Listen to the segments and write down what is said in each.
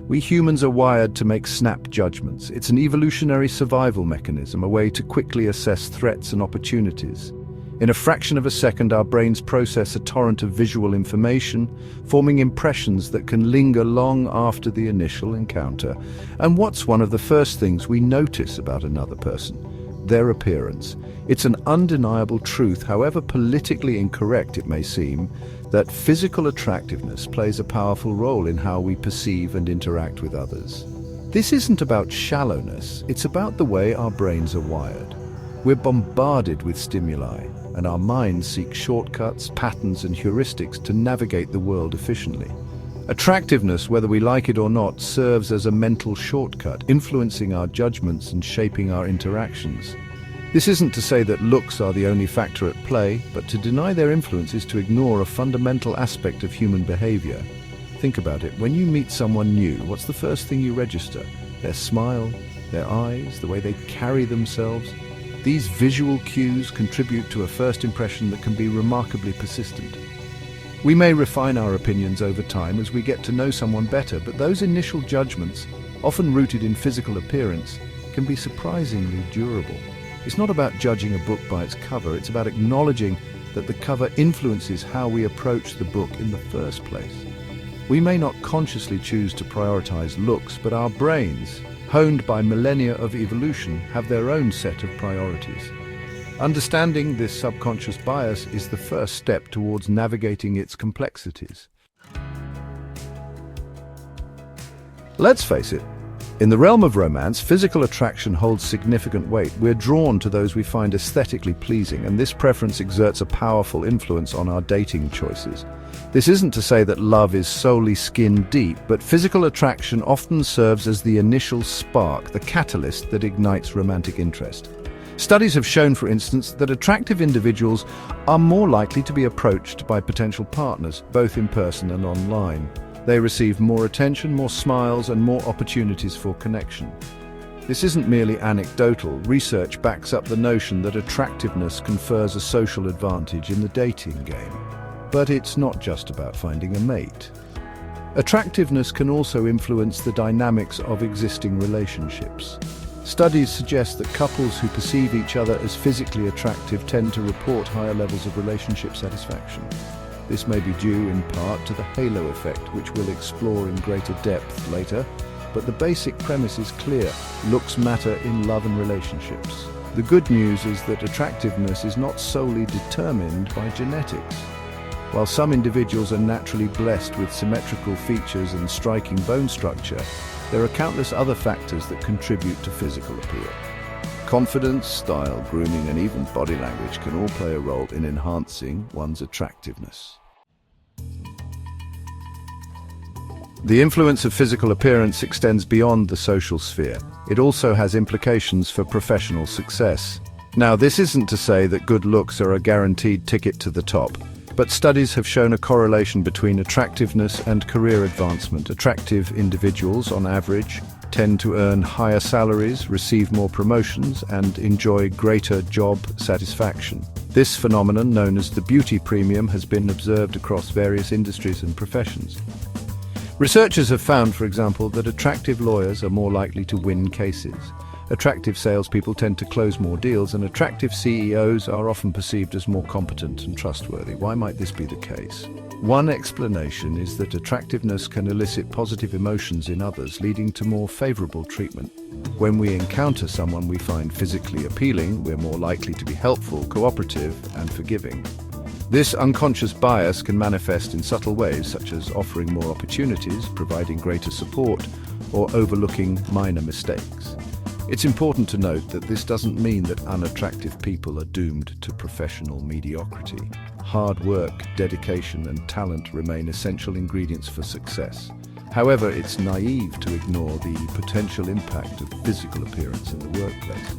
We humans are wired to make snap judgments. It's an evolutionary survival mechanism, a way to quickly assess threats and opportunities. In a fraction of a second, our brains process a torrent of visual information, forming impressions that can linger long after the initial encounter. And what's one of the first things we notice about another person? Their appearance. It's an undeniable truth, however politically incorrect it may seem, that physical attractiveness plays a powerful role in how we perceive and interact with others. This isn't about shallowness, it's about the way our brains are wired. We're bombarded with stimuli, and our minds seek shortcuts, patterns, and heuristics to navigate the world efficiently. Attractiveness, whether we like it or not, serves as a mental shortcut, influencing our judgments and shaping our interactions. This isn't to say that looks are the only factor at play, but to deny their influence is to ignore a fundamental aspect of human behavior. Think about it. When you meet someone new, what's the first thing you register? Their smile, their eyes, the way they carry themselves. These visual cues contribute to a first impression that can be remarkably persistent. We may refine our opinions over time as we get to know someone better, but those initial judgments, often rooted in physical appearance, can be surprisingly durable. It's not about judging a book by its cover, it's about acknowledging that the cover influences how we approach the book in the first place. We may not consciously choose to prioritize looks, but our brains, honed by millennia of evolution, have their own set of priorities. Understanding this subconscious bias is the first step towards navigating its complexities. Let's face it, in the realm of romance, physical attraction holds significant weight. We're drawn to those we find aesthetically pleasing, and this preference exerts a powerful influence on our dating choices. This isn't to say that love is solely skin deep, but physical attraction often serves as the initial spark, the catalyst that ignites romantic interest. Studies have shown, for instance, that attractive individuals are more likely to be approached by potential partners, both in person and online. They receive more attention, more smiles, and more opportunities for connection. This isn't merely anecdotal. Research backs up the notion that attractiveness confers a social advantage in the dating game. But it's not just about finding a mate. Attractiveness can also influence the dynamics of existing relationships. Studies suggest that couples who perceive each other as physically attractive tend to report higher levels of relationship satisfaction. This may be due in part to the halo effect, which we'll explore in greater depth later, but the basic premise is clear: looks matter in love and relationships. The good news is that attractiveness is not solely determined by genetics. While some individuals are naturally blessed with symmetrical features and striking bone structure, there are countless other factors that contribute to physical appeal. Confidence, style, grooming, and even body language can all play a role in enhancing one's attractiveness. The influence of physical appearance extends beyond the social sphere. It also has implications for professional success. Now, this isn't to say that good looks are a guaranteed ticket to the top, but studies have shown a correlation between attractiveness and career advancement. Attractive individuals, on average, tend to earn higher salaries, receive more promotions, and enjoy greater job satisfaction. This phenomenon, known as the beauty premium, has been observed across various industries and professions. Researchers have found, for example, that attractive lawyers are more likely to win cases. Attractive salespeople tend to close more deals, and attractive CEOs are often perceived as more competent and trustworthy. Why might this be the case? One explanation is that attractiveness can elicit positive emotions in others, leading to more favorable treatment. When we encounter someone we find physically appealing, we're more likely to be helpful, cooperative, and forgiving. This unconscious bias can manifest in subtle ways, such as offering more opportunities, providing greater support, or overlooking minor mistakes. It's important to note that this doesn't mean that unattractive people are doomed to professional mediocrity. Hard work, dedication, and talent remain essential ingredients for success. However, it's naive to ignore the potential impact of physical appearance in the workplace.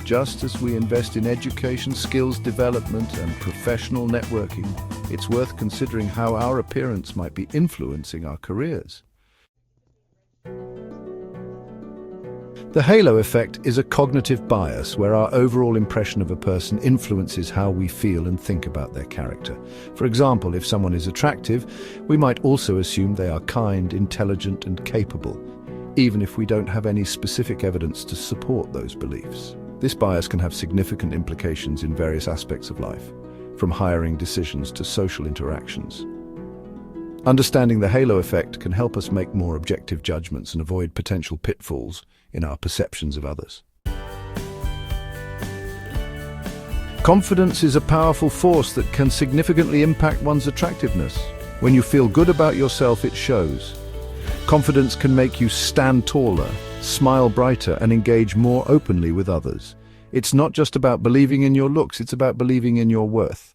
Just as we invest in education, skills development, and professional networking, it's worth considering how our appearance might be influencing our careers. The halo effect is a cognitive bias where our overall impression of a person influences how we feel and think about their character. For example, if someone is attractive, we might also assume they are kind, intelligent, and capable, even if we don't have any specific evidence to support those beliefs. This bias can have significant implications in various aspects of life, from hiring decisions to social interactions. Understanding the halo effect can help us make more objective judgments and avoid potential pitfalls in our perceptions of others. Confidence is a powerful force that can significantly impact one's attractiveness. When you feel good about yourself, it shows. Confidence can make you stand taller, smile brighter, and engage more openly with others. It's not just about believing in your looks, it's about believing in your worth.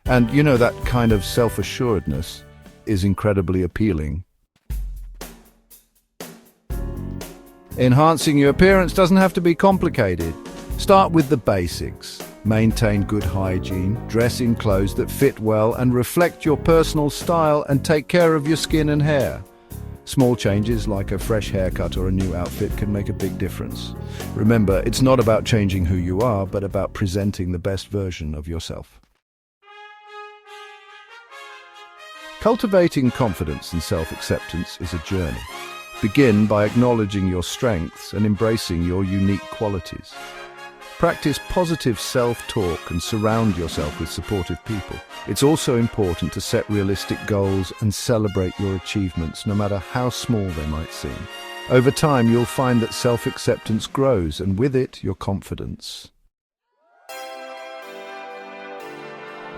And you know, that kind of self-assuredness is incredibly appealing. Enhancing your appearance doesn't have to be complicated. Start with the basics. Maintain good hygiene, dress in clothes that fit well and reflect your personal style, and take care of your skin and hair. Small changes like a fresh haircut or a new outfit can make a big difference. Remember, it's not about changing who you are, but about presenting the best version of yourself. Cultivating confidence and self-acceptance is a journey. Begin by acknowledging your strengths and embracing your unique qualities. Practice positive self-talk and surround yourself with supportive people. It's also important to set realistic goals and celebrate your achievements, no matter how small they might seem. Over time, you'll find that self-acceptance grows, and with it, your confidence.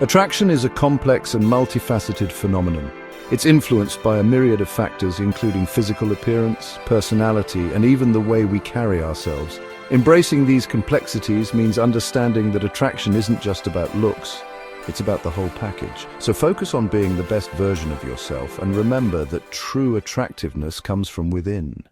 Attraction is a complex and multifaceted phenomenon. It's influenced by a myriad of factors, including physical appearance, personality, and even the way we carry ourselves. Embracing these complexities means understanding that attraction isn't just about looks, it's about the whole package. So focus on being the best version of yourself, and remember that true attractiveness comes from within.